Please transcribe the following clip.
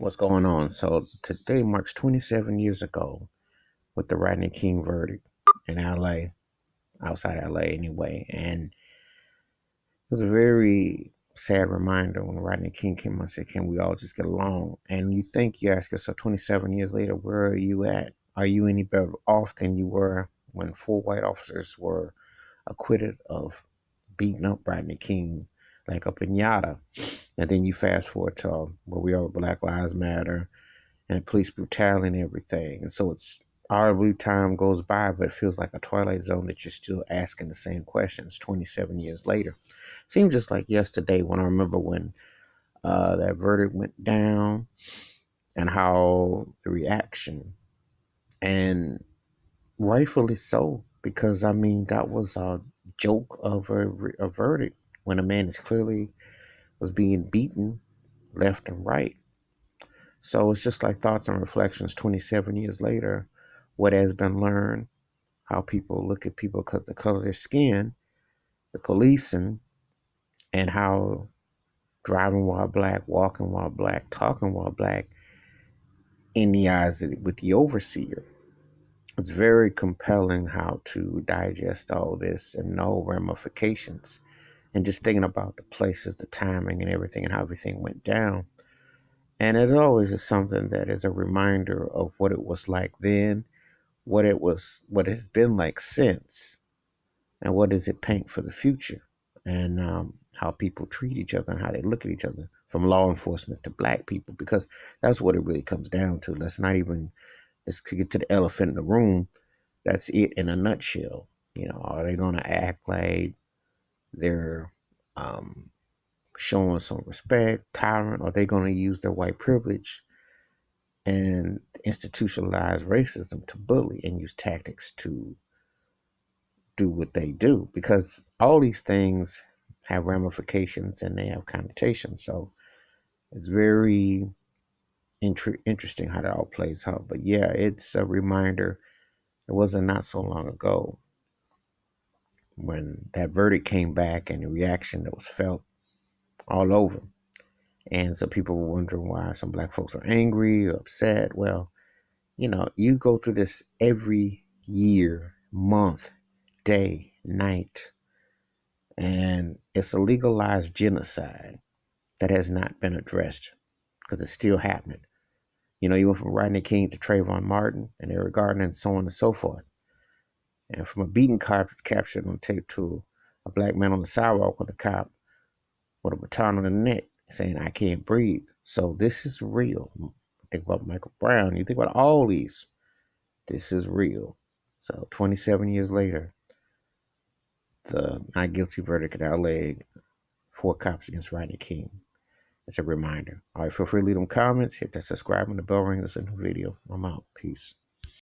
What's going on? So today marks 27 years ago with the Rodney King verdict in LA, outside LA anyway. And it was a very sad reminder when Rodney King came on and said, can we all just get along? And you ask yourself, 27 years later, where are you at? Are you any better off than you were when four white officers were acquitted of beating up Rodney King, like up in Yada? And then you fast forward to where we are with Black Lives Matter and police brutality and everything. And so it's arguably time goes by, but it feels like a twilight zone that you're still asking the same questions 27 years later. Seems just like yesterday when I remember when that verdict went down and how the reaction, and rightfully so, because I mean, that was a joke of a verdict when a man is clearly was being beaten left and right. So it's just like thoughts and reflections 27 years later, what has been learned, how people look at people because of the color of their skin, the policing, and how driving while black, walking while black, talking while black in the eyes with the overseer. It's very compelling how to digest all this and know ramifications. And just thinking about the places, the timing, and everything, and how everything went down. And it always is something that is a reminder of what it was like then, what it's been like since, and what does it paint for the future, and how people treat each other and how they look at each other, from law enforcement to black people, because that's what it really comes down to. Let's get to the elephant in the room. That's it in a nutshell. Are they going to act like they're showing some respect, tolerant? Or are they going to use their white privilege and institutionalize racism to bully and use tactics to do what they do? Because all these things have ramifications and they have connotations. So it's very interesting how that all plays out. But yeah, it's a reminder. It wasn't not so long ago when that verdict came back and the reaction that was felt all over. And so people were wondering why some black folks are angry or upset. Well, you go through this every year, month, day, night, and it's a legalized genocide that has not been addressed because it's still happening. You went from Rodney King to Trayvon Martin and Eric Gardner and so on and so forth. And from a beaten cop captured on tape to a black man on the sidewalk with a cop with a baton on the neck saying, I can't breathe. So this is real. Think about Michael Brown. You think about all these. This is real. So 27 years later, the not guilty verdict in LA, four cops against Rodney King. It's a reminder. All right, feel free to leave them comments, hit that subscribe and the bell ring. That's a new video. I'm out. Peace.